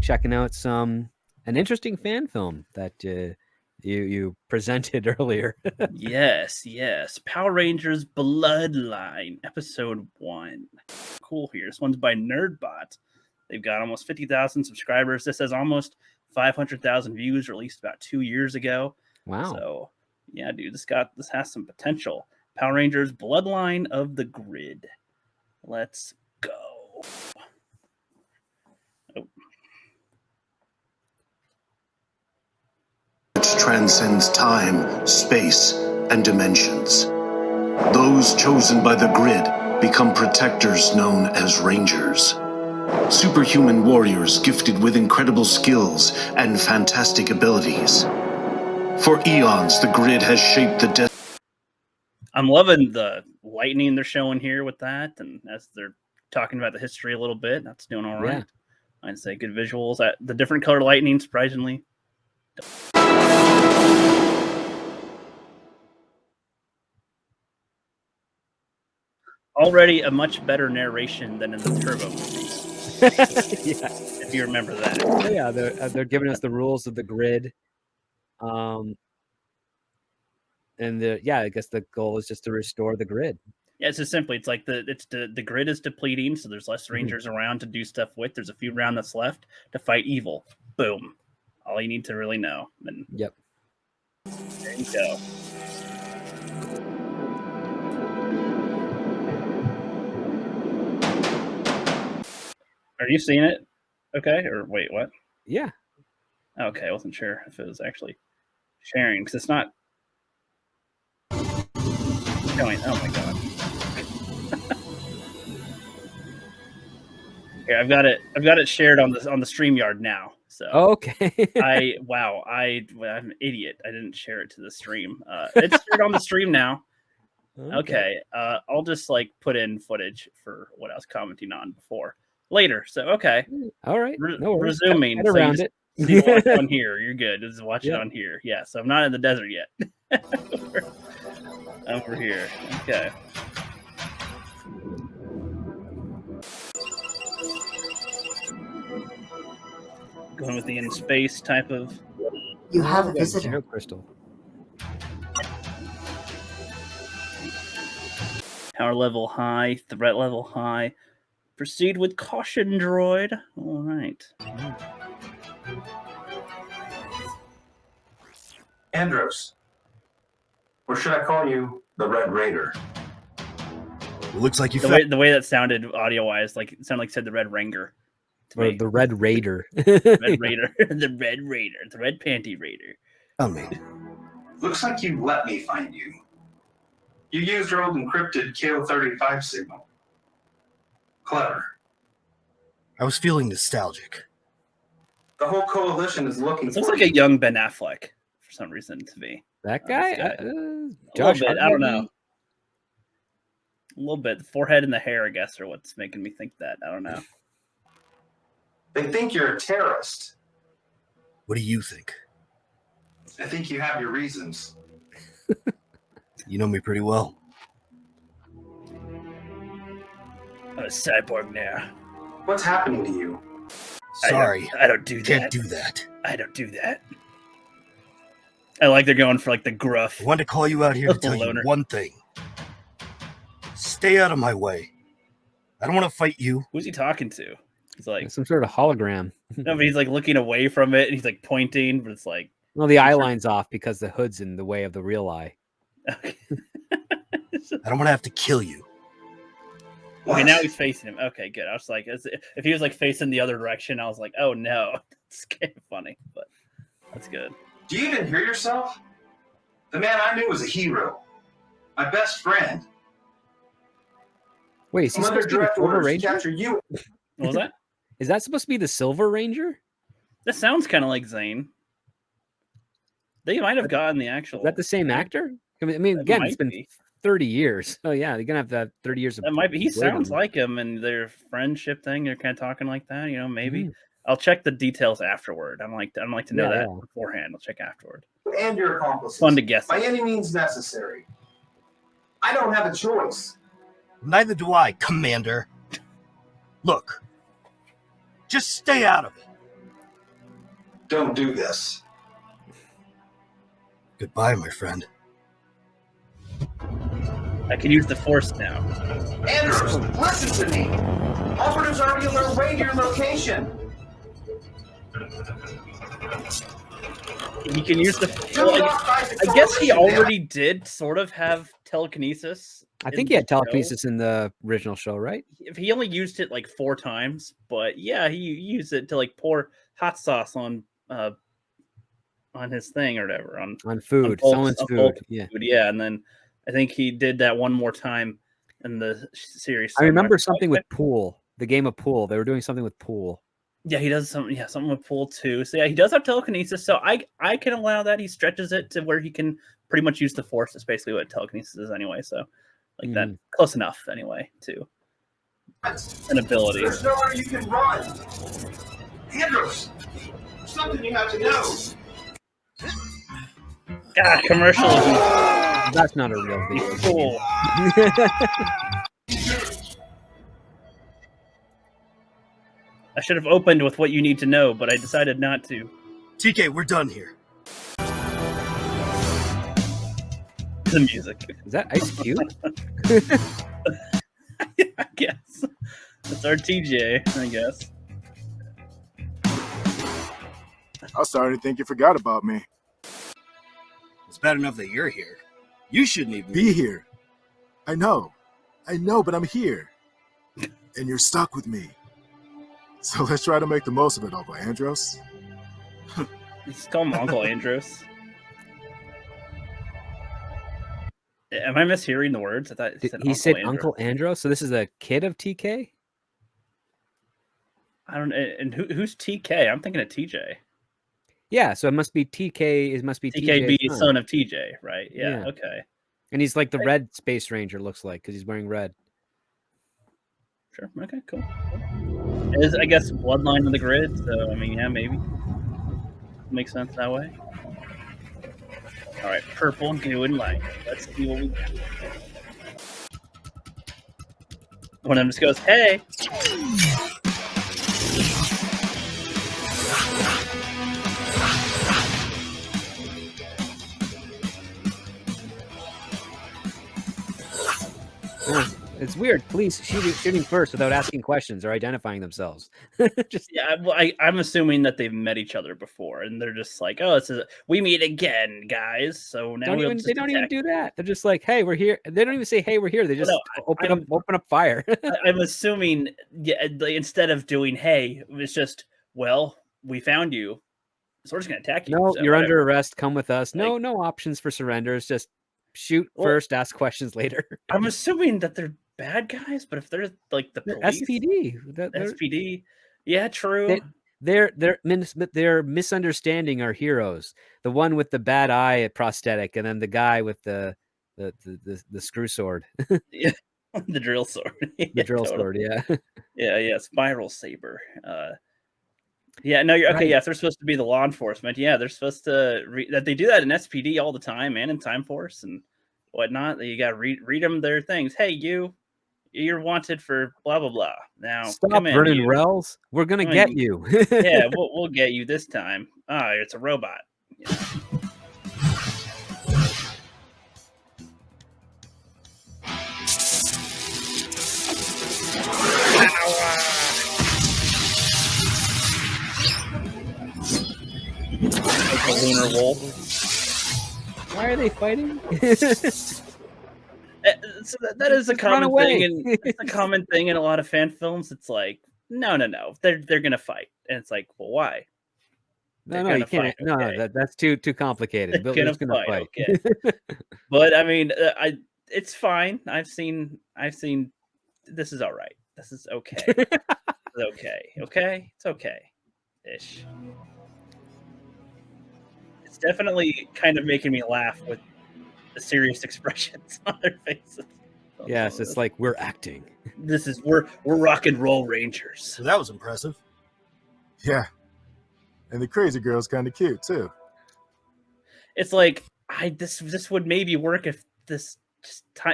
checking out an interesting fan film that you presented earlier. Yes. Power Rangers Bloodline, Episode 1. Cool here. This one's by Nerdbot. They've got almost 50,000 subscribers. This has almost 500,000 views, released about 2 years ago. Wow. So, yeah, dude, this has some potential. Power Rangers Bloodline of the Grid. Let's go. Oh. Which transcends time, space, and dimensions. Those chosen by the Grid become protectors known as Rangers. Superhuman warriors gifted with incredible skills and fantastic abilities. For eons, the Grid has shaped the I'm loving the lightning they're showing here with that, and as they're talking about the history a little bit, that's doing all right. Yeah. I'd say good visuals. The different color lightning, surprisingly. Already a much better narration than in the Turbo movies. Yeah. If you remember that. Yeah, they're giving us the rules of the Grid. And I guess the goal is just to restore the Grid. Yeah, it's just simply, it's like the Grid is depleting, so there's less Rangers around to do stuff with. There's a few rounds that's left to fight evil. Boom. All you need to really know. And yep. There you go. Are you seeing it? Okay, or wait, what? Yeah. Okay, I wasn't sure if it was actually sharing, because it's not showing. Oh my god. Here, I've got it shared on the StreamYard now. So okay. I'm an idiot. I didn't share it to the stream. It's shared on the stream now. Okay. I'll just put in footage for what I was commenting on before later. So okay. All right. No worries. Resuming. Cut around it. You watch on here. You're good. Just watch it on here. Yeah. So I'm not in the desert yet. Over here. Okay. Going with the in space type of. You have a visitor. Crystal. Power level high, threat level high. Proceed with caution, droid. All right. Andros. Or should I call you the Red Raider? It looks like you the way that sounded audio-wise, it sounded like said the Red Ranger. Or the Red Raider. Red Raider. The Red Raider. The Red Panty Raider. Oh, man. Looks like you let me find you. You used your old encrypted KO35 signal. Clever. I was feeling nostalgic. The whole coalition is looking for you. Looks like a young Ben Affleck for some reason to me. That guy? Josh, I don't know. A little bit. The forehead and the hair, I guess, are what's making me think that. I don't know. They think you're a terrorist. What do you think? I think you have your reasons. You know me pretty well. I'm a cyborg now. What's happening to you? Sorry. I don't do that. Can't do that. I don't do that. I like they're going for the gruff. I wanted to call you out here to tell you one thing. Stay out of my way. I don't want to fight you. Who's he talking to? He's like some sort of hologram. No, but he's looking away from it and he's pointing, but it's well, the eye line's off because the hood's in the way of the real eye. Okay. I don't want to have to kill you. Okay, now he's facing him. Okay, good. I was if he was facing the other direction, I was like, oh no. It's kind of funny, but that's good. Do you even hear yourself? The man I knew was a hero. My best friend. Wait, is he supposed to be the Silver Ranger? Capture you. What was that? Is that supposed to be the Silver Ranger? That sounds kind of like Zane. They might have gotten the actual. Is that the same actor? I mean, again, it's been 30 years. Oh, yeah, they're going to have that 30 years of. That might be. He sounds like him, and their friendship thing, they're kind of talking like that, maybe. I'll check the details afterward. I don't like to know that beforehand. I'll check afterward. And your accomplices. Fun to guess. By any means necessary. I don't have a choice. Neither do I, Commander. Look, just stay out of it. Don't do this. Goodbye, my friend. I can use the Force now. Andrews, listen to me. Operatives already on their way to your location. He can use the. Do Well, not fight the I guess he coalition. already did sort of have telekinesis. I think in he had the show. telekinesis in the original show, right? If he only used it like 4 times, but yeah, he used it to like pour hot sauce on his thing or whatever On food, Bulk's- someone's on food. Bulk's Yeah. food, yeah. And then I think he did that one more time in the series. I remember something with pool. The game of pool. They were doing something with pool. Yeah, he does something. Yeah, something with pool too. So yeah, he does have telekinesis. So I can allow that. He stretches it to where he can pretty much use the Force. That's basically what telekinesis is anyway. So like that, close enough anyway to an ability. There's nowhere you can run. Andrews, something you have to know. God, commercialism. That's not a real video. Cool. I should have opened with what you need to know, but I decided not to. TK, we're done here. The music. Is that Ice Cube? I guess. It's our TJ, I guess. I was starting to think you forgot about me. It's bad enough that you're here. You shouldn't even Be here. I know, but I'm here. And you're stuck with me. So let's try to make the most of it, Uncle Andros. Just call him Uncle Andros. Am I mishearing the words? I thought He said Uncle Andros. So this is a kid of TK? I don't know. And who's TK? I'm thinking of TJ. Yeah, so it must be TK. It must be TK be TJ's son of TJ, right? Yeah, Yeah. okay. And he's like the red Space Ranger, looks like, because he's wearing red. Sure. Okay, cool. It is, I guess, Bloodline of the grid. So, I mean, yeah, maybe. Makes sense that way. All right, purple, goo, and light. Let's see what we got. One of them just goes, hey. It's weird. Police shooting first without asking questions or identifying themselves. Just Yeah, well, I'm assuming that they've met each other before, and they're just like, "Oh, we meet again, guys." So now they don't even do that. They're just like, "Hey, we're here." They don't even say, "Hey, we're here." They just open up fire. I'm assuming, yeah, instead of doing, "Hey," it's just, "Well, we found you, so we're just gonna attack you." No, so you're whatever. under arrest. Come with us. Like, No options for surrender. It's just shoot first, ask questions later. I'm assuming that they're bad guys, but if they're like the police, SPD, SPD, yeah, true. They're misunderstanding our heroes. The one with the bad eye prosthetic, and then the guy with the screw sword. Yeah, the drill sword. The drill sword. Yeah. Yeah. Spiral saber. Yeah, no, you're okay. Right. Yeah, if they're supposed to be the law enforcement, yeah, they're supposed to that they do that in SPD all the time, and in Time Force and whatnot. You got to read them their things. Hey, you're wanted for blah blah blah. Now Stop, come in, Vernon you. Wells. We're gonna get you. Yeah, we'll get you this time. Ah, it's a robot. Yeah. Like a lunar wolf. Why are they fighting? So that is a common thing, and it's a common thing in a lot of fan films. It's like, no, they're gonna fight, and it's like, well, why? No, you can't. Fight, okay. No, that's too complicated. They're Billy's gonna fight. Okay. But I mean, it's fine. I've seen. This is all right. This is okay. It's okay. Okay, it's okay, ish. It's definitely kind of making me laugh with the serious expressions on their faces. Yes, it's like we're acting. We're rock and roll rangers. So that was impressive. Yeah. And the crazy girl's kind of cute, too. It's like this would maybe work if this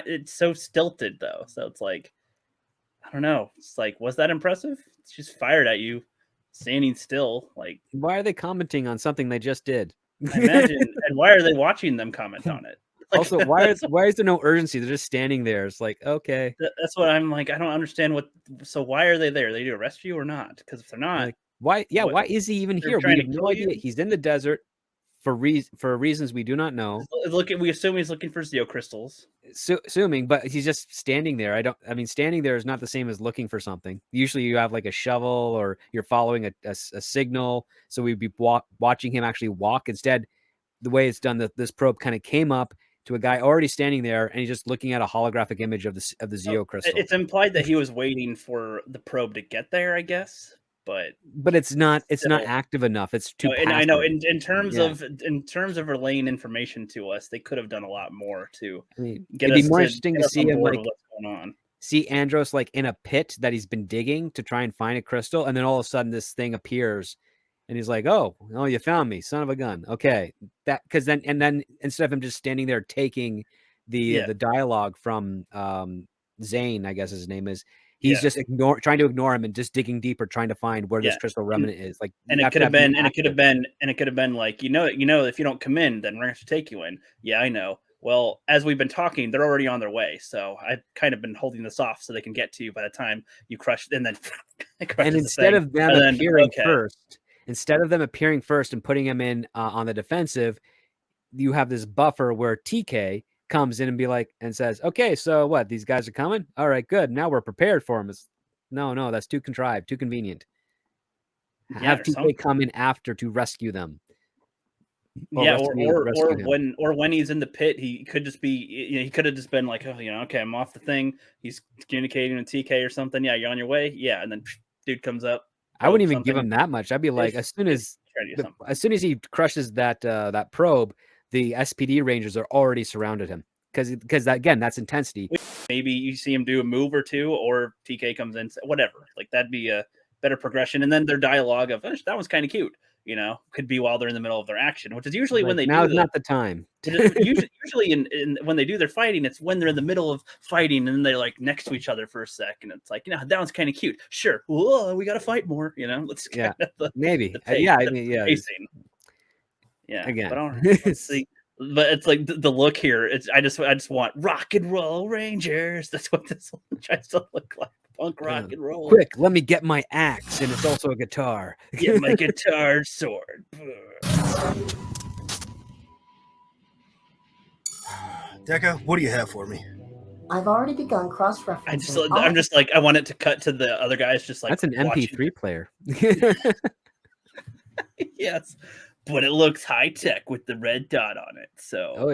it's so stilted though. So it's like, I don't know. It's like, was that impressive? She's fired at you standing still. Like, why are they commenting on something they just did? I imagine, and why are they watching them comment on it? Like, Also, why is there no urgency? They're just standing there. It's like, okay, that's what I'm like. I don't understand what. So why are they there? They do arrest you or not? Because if they're not, like, why? Yeah, what- why is he even they're here? We trying have to no kill idea. you? He's in the desert for reasons we do not know. we assume he's looking for Zeo crystals. Assuming, but he's just standing there. I mean, standing there is not the same as looking for something. Usually, you have like a shovel or you're following a signal. So we'd be watching him actually walk. Instead, the way it's done, this probe kind of came up to a guy already standing there, and he's just looking at a holographic image of the Zeo crystal. It's implied that he was waiting for the probe to get there, I guess. But it's not active enough. It's too passive. I know in terms of relaying information to us, they could have done a lot more to get it'd be more interesting to see him like what's going on. See Andros like in a pit that he's been digging to try and find a crystal, and then all of a sudden this thing appears, and he's like, "Oh, you found me, son of a gun." Okay, that because then instead of him just standing there taking the dialogue from Zane, I guess his name is. He's just trying to ignore him and just digging deeper, trying to find where this crystal remnant is. Like, and it could have been like, you know, if you don't come in, then we're going to take you in. Yeah, I know. Well, as we've been talking, they're already on their way. So I've kind of been holding this off so they can get to you by the time you crush. And then, and instead of them appearing first and putting him in on the defensive, you have this buffer where TK comes in and be like and says, "Okay, so what? These guys are coming. All right, good. Now we're prepared for them." No, that's too contrived, too convenient. Have TK come in after to rescue them. Or when he's in the pit, he could just be. He could have just been like, "Oh, okay, I'm off the thing." He's communicating with TK or something. Yeah, you're on your way. Yeah, and then dude comes up. I wouldn't even give him that much. I'd be like, as soon as he crushes that probe, the SPD Rangers are already surrounded him because again, that's intensity. Maybe you see him do a move or two, or TK comes in, whatever. Like that'd be a better progression. And then their dialogue of that was kind of cute. Could be while they're in the middle of their action, which is usually when they now is not the time. usually in when they do their fighting, it's when they're in the middle of fighting and then they're like next to each other for a second. It's like, that was kind of cute. Sure, whoa, we got to fight more. Let's maybe pacing. Yeah, again, but all right, let's see. But it's like the look here. I just want rock and roll Rangers. That's what this tries to look like. Punk rock and roll. Quick, let me get my axe, and it's also a guitar. Get my guitar sword. Deca, what do you have for me? I've already begun cross-referencing. I'm just like, I want it to cut to the other guys just like. That's an MP3 player. Yes. But it looks high tech with the red dot on it. So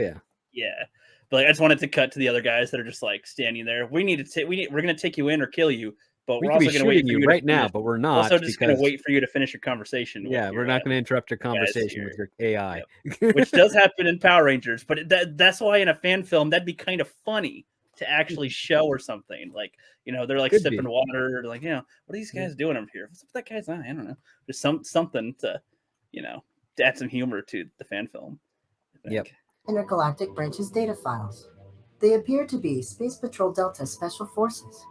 yeah. But I just wanted to cut to the other guys that are just like standing there. We're gonna take you in or kill you, but we're also gonna wait for you right now. But we're not. Also, just gonna wait for you to finish your conversation. Yeah, we're not gonna interrupt your conversation with your AI, which does happen in Power Rangers. But that's why in a fan film that'd be kind of funny to actually show or something. Like they're like sipping water. Like what are these guys doing over here? What's up with that guy's eye? I don't know. Just something to to add some humor to the fan film. Yep. Intergalactic Branches data files. They appear to be Space Patrol Delta Special Forces.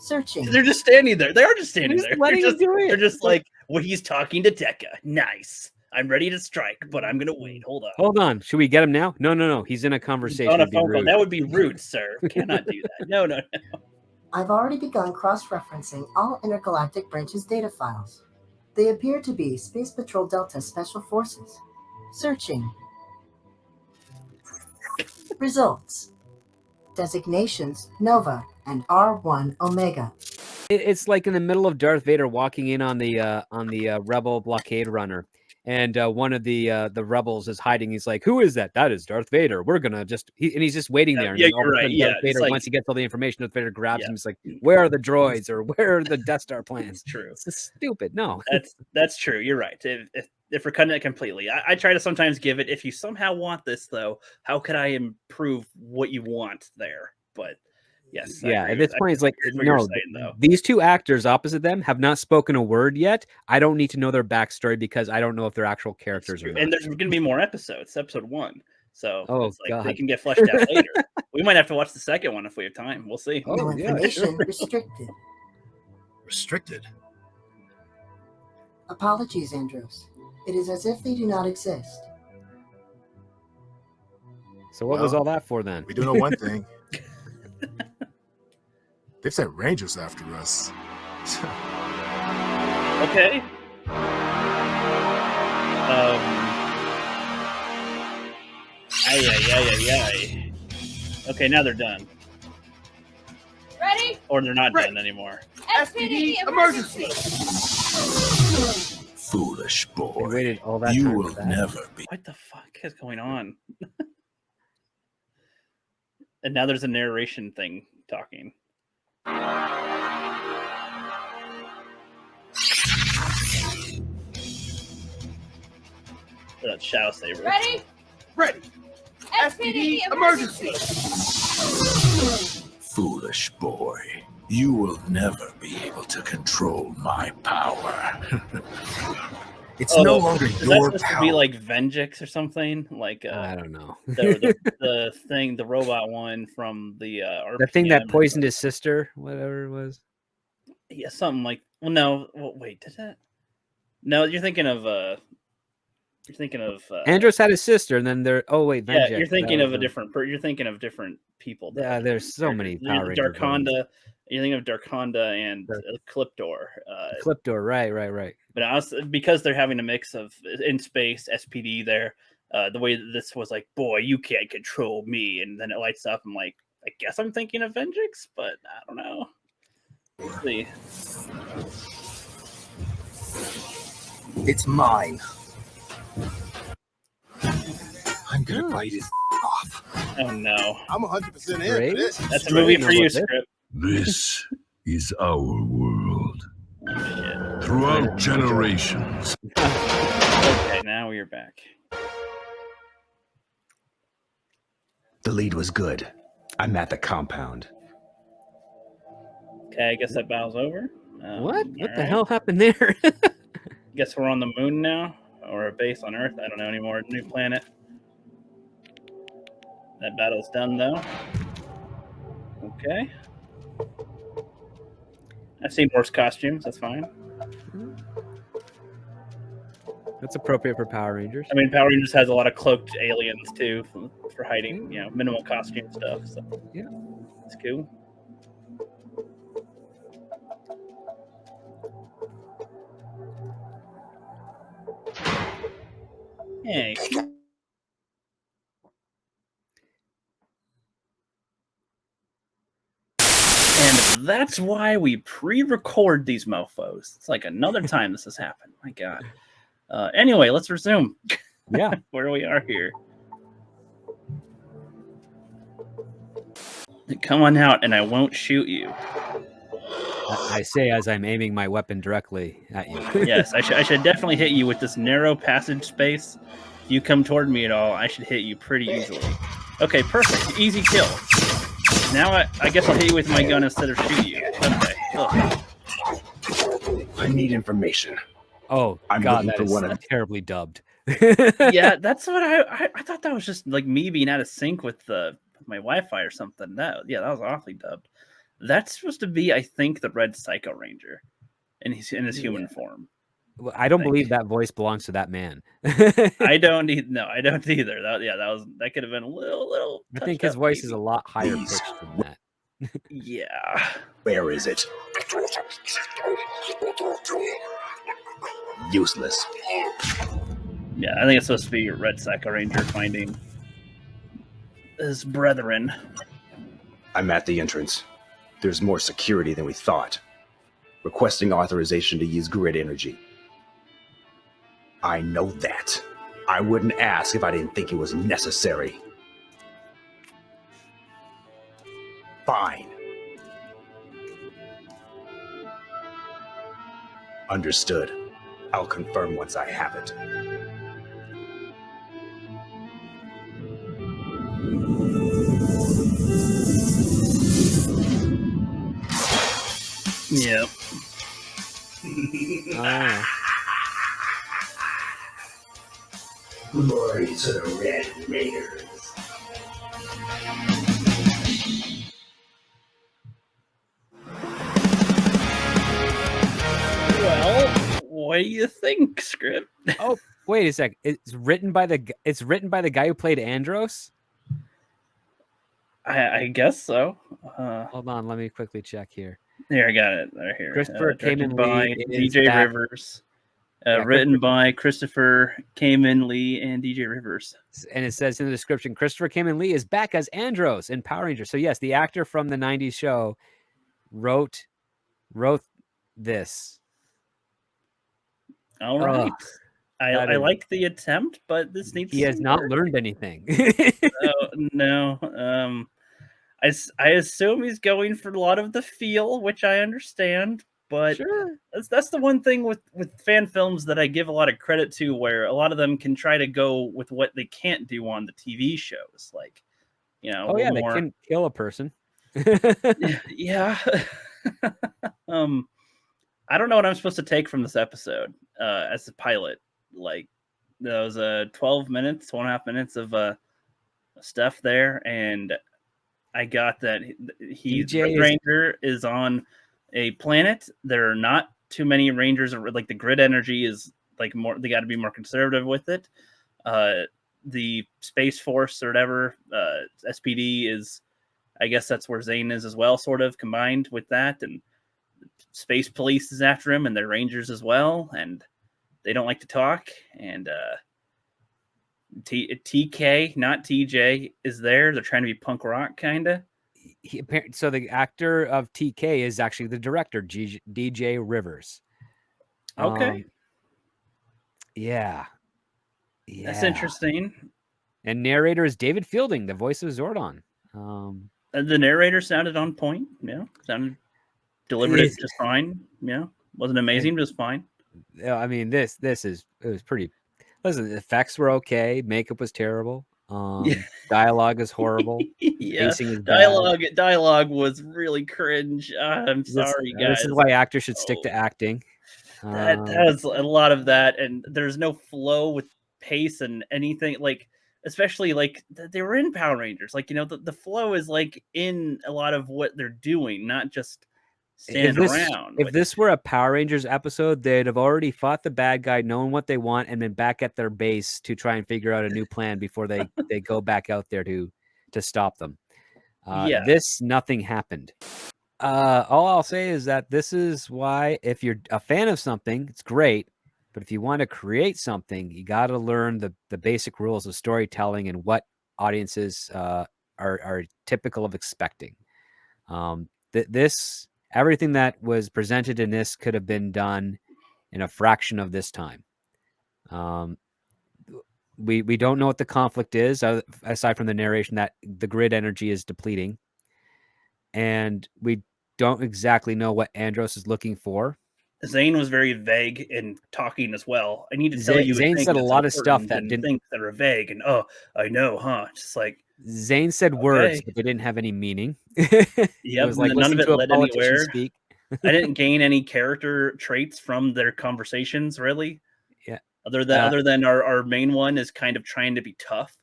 Searching. They're just standing there. They are just standing there. They're just like, well, he's talking to Deca. Nice. I'm ready to strike, but I'm going to wait. Hold on. Should we get him now? No. He's in a conversation. On a phone call. That would be rude, sir. Cannot do that. No. I've already begun cross-referencing all Intergalactic Branches data files. They appear to be Space Patrol Delta Special Forces. Searching. Results. Designations Nova and R1 Omega. It's like in the middle of Darth Vader walking in on the rebel blockade runner, and one of the rebels is hiding. He's like, "Who is that?" "That is Darth Vader. We're gonna just..." and he's just waiting there. And you're right. Darth Vader, once he gets all the information, Darth Vader grabs him. He's like, "Where are the droids? Or where are the Death Star plans?" True. It's stupid. No, that's true. You're right. If we're cutting it completely, I try to sometimes give it. If you somehow want this, though, how could I improve what you want there? But yes, at this point, it's like, no, these two actors opposite them have not spoken a word yet. I don't need to know their backstory because I don't know if they're actual characters or not. And there's going to be more episodes, episode 1. So it's like God. they can get fleshed out later. We might have to watch the second one if we have time. We'll see. No information restricted. Restricted? Apologies, Andros. It is as if they do not exist. So what was Well, all that for then? We do know one thing. They've sent rangers after us. Okay. Ay. Okay, now they're done. Ready? Or they're not Ready. done anymore. SPD emergency. Foolish We boy. waited all that You time will for that. never be. What the fuck is going on? And now there's a narration thing talking. That's Shadow Saber. Ready? Ready. SPD emergency. Foolish boy. You will never be able to control my power. It's no longer Is that your supposed to be power. like Venjix or something? Like I don't know. the thing, the robot one from the RPM. The thing that poisoned his sister, whatever it was. Yeah, something like. Well, no. Well, wait, did that? No, you're thinking of. You're thinking of. Andros had his sister, and then there. Oh wait, Yeah, Venjix, you're thinking that of a was different. You're thinking of different people. though. Yeah, there's so many You're Power Ranger villains. Darkonda. You think of Darkonda and Cliptor. Cliptor, right. But also, because they're having a mix of in space SPD there, the way that this was like, boy, you can't control me, and then it lights up. I'm like, I guess I'm thinking of Venjix, but I don't know. Let's see. It's mine. I'm gonna bite his off. Oh no, I'm 100% in Great. for this. that's a movie for you, Straight. script. This is our world. Shit. Throughout generations, Okay, now we're back. The lead was good. I'm at the compound. Okay, I guess that battle's over. What? What the alright. hell happened there? Guess we're on the moon now, or a base on Earth. I don't know anymore. New planet. That battle's done though. Okay. I've seen worse costumes. That's fine. That's appropriate for Power Rangers. I mean, Power Rangers has a lot of cloaked aliens too for hiding, minimal costume stuff. So Yeah. it's cool. Hey. And that's why we pre-record these mofos. It's like another time this has happened. My God. Anyway, let's resume. Yeah. Where we are here. Come on out, and I won't shoot you. I say as I'm aiming my weapon directly at you. Yes, I should definitely hit you with this narrow passage space. If you come toward me at all, I should hit you pretty easily. Okay, perfect. Easy kill. Now I guess I'll hit you with my gun instead of shoot you. Okay. Ugh. I need information. Oh, I'm God, looking that for is one of- terribly dubbed. Yeah, that's what I thought that was just like me being out of sync with my Wi-Fi or something. That was awfully dubbed. That's supposed to be, I think, the Red Psycho Ranger in his human form. Well, I don't believe that voice belongs to that man. I don't either. That could have been a little. I think touched his up, voice maybe. is a lot higher pitched than that. Yeah. Where is it? Useless. Yeah, I think it's supposed to be Red Psycho Ranger finding his brethren. I'm at the entrance. There's more security than we thought. Requesting authorization to use grid energy. I know that. I wouldn't ask if I didn't think it was necessary. Fine. Understood. I'll confirm once I have it. Yep. Oh. Glory to the Red Raiders. Well, What do you think, script? Oh, wait a sec. It's written by the guy who played Andros. I guess so. Hold on, let me quickly check here. Here, I got it. Right here. Christopher Directed Kamen by Lee is DJ back. Rivers. Yeah, Written by Christopher Kamen Lee and DJ Rivers. And it says in the description, Christopher Kamen Lee is back as Andros in Power Rangers. So yes, the actor from the 90s show wrote this. All right. I like the attempt, but this needs he has not learned anything. No. I assume he's going for a lot of the feel, which I understand, but sure. That's the one thing with fan films that I give a lot of credit to, where a lot of them can try to go with what they can't do on the TV shows, like, you know. Oh yeah, they can kill a person. Yeah. I don't know what I'm supposed to take from this episode as a pilot. Like, there was 12 minutes, 2.5 minutes of stuff there, and I got that Ranger is on a planet. There are not too many Rangers, like the grid energy is like more, they got to be more conservative with it. The Space Force or whatever, SPD is, I guess that's where Zane is as well, sort of combined with that, and Space Police is after him, and they're Rangers as well, and they don't like to talk. And TK, not TJ, is there. They're trying to be punk rock, kind of. So the actor of TK is actually the director, DJ Rivers. Okay. Yeah. That's interesting. And narrator is David Fielding, the voice of Zordon. The narrator sounded on point. Yeah, delivered it just fine. Yeah, wasn't amazing, just fine. I mean, it was pretty. Listen, the effects were okay. Makeup was terrible. Dialogue is horrible. Yeah, Pacing is dialogue was really cringe. I'm sorry, guys. This is why actors should stick to acting. That has a lot of that, and there's no flow with pace and anything, like, especially like they were in Power Rangers. Like, you know, the flow is like in a lot of what they're doing, not just stand around. If this were a Power Rangers episode, they'd have already fought the bad guy, known what they want, and then back at their base to try and figure out a new plan before they go back out there to stop them. Nothing happened. All I'll say is that this is why, if you're a fan of something, it's great. But if you want to create something, you got to learn the basic rules of storytelling and what audiences are typical of expecting. Everything that was presented in this could have been done in a fraction of this time. We don't know what the conflict is, aside from the narration that the grid energy is depleting. And we don't exactly know what Andros is looking for. Zane was very vague in talking as well. I need to tell you, Zane said a lot of stuff that didn't think that are vague, and I know, huh? Just like Zane said words, but they didn't have any meaning. Yeah, like none of it led anywhere. Speak. I didn't gain any character traits from their conversations, really. Yeah. Other than our main one is kind of trying to be tough.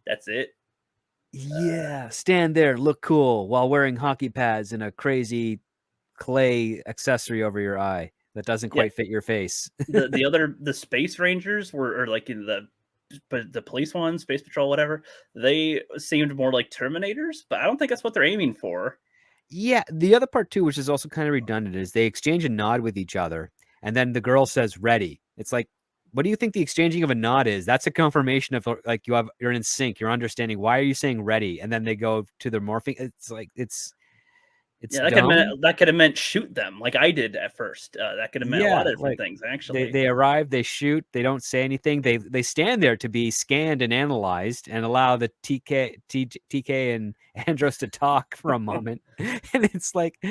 That's it. Yeah, stand there, look cool while wearing hockey pads and a crazy clay accessory over your eye that doesn't quite fit your face. the Space Rangers were like in the police one, Space Patrol, whatever. They seemed more like Terminators, but I don't think that's what they're aiming for. Yeah, the other part too, which is also kind of redundant, is they exchange a nod with each other, and then the girl says "ready." It's like, what do you think the exchanging of a nod is? That's a confirmation of like you're in sync, you're understanding. Why are you saying "ready"? And then they go to their morphing. It's like it's that could have meant shoot them, like I did at first. That could have meant a lot of different things. Actually, they arrive, they shoot, they don't say anything. They stand there to be scanned and analyzed, and allow the TK and Andros to talk for a moment. And it's like,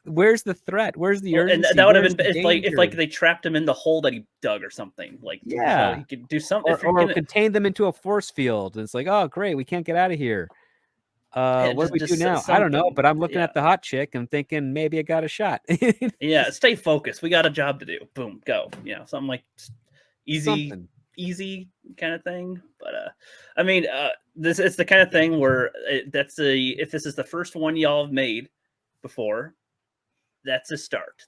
where's the threat? Where's the urgency? And that would have been if they trapped him in the hole that he dug or something. Like, he could do something, or contain them into a force field. And it's like, oh great, we can't get out of here. What do we do now? I don't know, but I'm looking at the hot chick and thinking maybe I got a shot. Yeah, stay focused. We got a job to do. Boom, go. Something like easy kind of thing. But I mean, it's the kind of thing where if this is the first one y'all have made before, that's a start.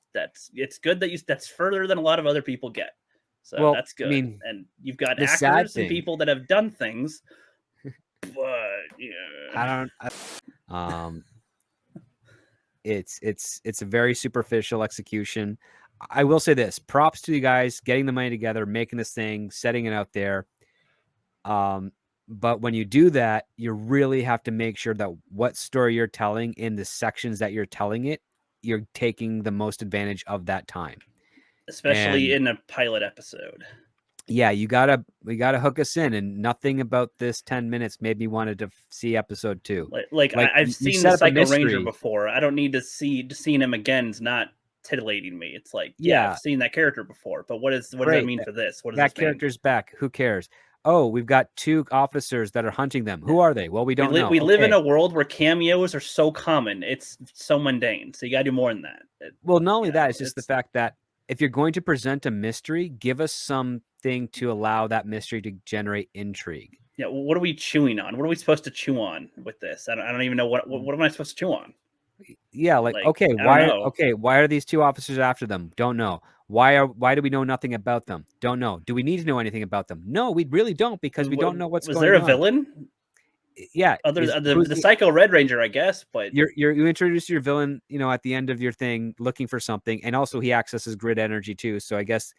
It's good that that's further than a lot of other people get. So Well, that's good. I mean, and you've got the sad actors and thing- people that have done things, but yeah. It's a very superficial execution. I will say this: props to you guys getting the money together, making this thing, setting it out there. But when you do that, you really have to make sure that what story you're telling in the sections that you're telling it, you're taking the most advantage of that time. Especially And- in a pilot episode. Yeah, we gotta hook us in, and nothing about this 10 minutes made me wanted to see episode 2. Like I've you seen set the up a Psycho Ranger mystery. before. I don't need to seeing him again is not titillating me. It's like, yeah, Yeah. I've seen that character before, but what does that Great. mean for this? What does That this mean? character's back. Who cares? Oh, we've got 2 officers that are hunting them. Who are they? Well, we don't know. We live in Okay. a world where cameos are so common. It's so mundane. So you got to do more than that. Well, not only that, it's just the fact that if you're going to present a mystery, give us something to allow that mystery to generate intrigue. Yeah, well, what are we chewing on? What are we supposed to chew on with this? I don't even know what am I supposed to chew on? Yeah, like okay, I don't why know. why are these 2 officers after them? Don't know. Why do we know nothing about them? Don't know. Do we need to know anything about them? No, we really don't, because we don't know what's Was going on. there a villain? Yeah, Other is- the who's the- Psycho Red Ranger, I guess, but you introduce your villain, at the end of your thing, looking for something, and also he accesses grid energy too. So I guess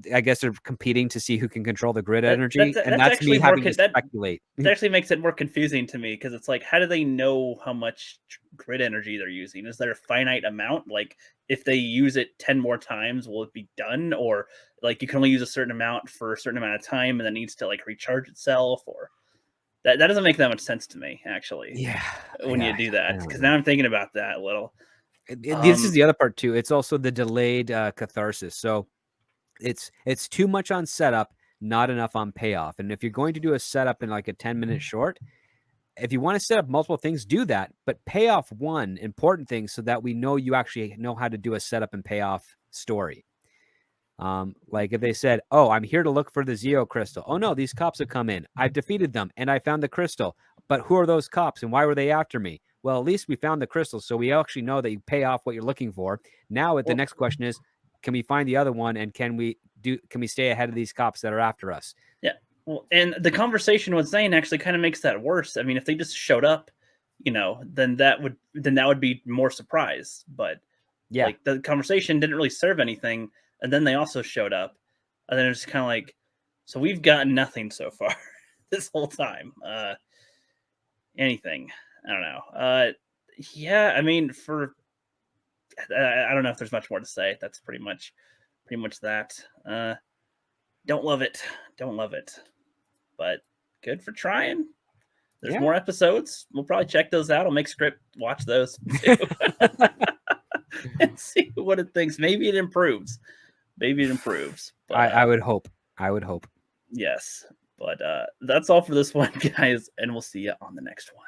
they're competing to see who can control the grid energy, and that's me having to speculate. That actually makes it more confusing to me, because it's like, how do they know how much grid energy they're using? Is there a finite amount? Like, if they use it 10 more times, will it be done? Or like, you can only use a certain amount for a certain amount of time, and then needs to like recharge itself? Or that doesn't make that much sense to me, actually. Yeah, when you do that, because now I'm thinking about that a little. This is the other part too. It's also the delayed catharsis. So it's too much on setup, not enough on payoff. And if you're going to do a setup in like a 10-minute short, if you want to set up multiple things, do that, but pay off one important thing so that we know you actually know how to do a setup and payoff story. Like if they said, oh, I'm here to look for the Zeo crystal. Oh no, these cops have come in. I've defeated them and I found the crystal. But who are those cops and why were they after me? Well, at least we found the crystal, so we actually know that you pay off what you're looking for. Now, the next question is, can we find the other one, and can we stay ahead of these cops that are after us? Yeah. Well, and the conversation with Zane actually kind of makes that worse. I mean, if they just showed up, then that would be more surprise. But yeah, like the conversation didn't really serve anything, and then they also showed up, and then it's kind of like, so we've gotten nothing so far this whole time. Anything. I don't know. Yeah, I mean, I don't know if there's much more to say. That's pretty much that. Don't love it. But good for trying. There's more episodes. We'll probably check those out. I'll make script watch those too. And see what it thinks. Maybe it improves. But, I would hope. Yes. But that's all for this one, guys, and we'll see you on the next one.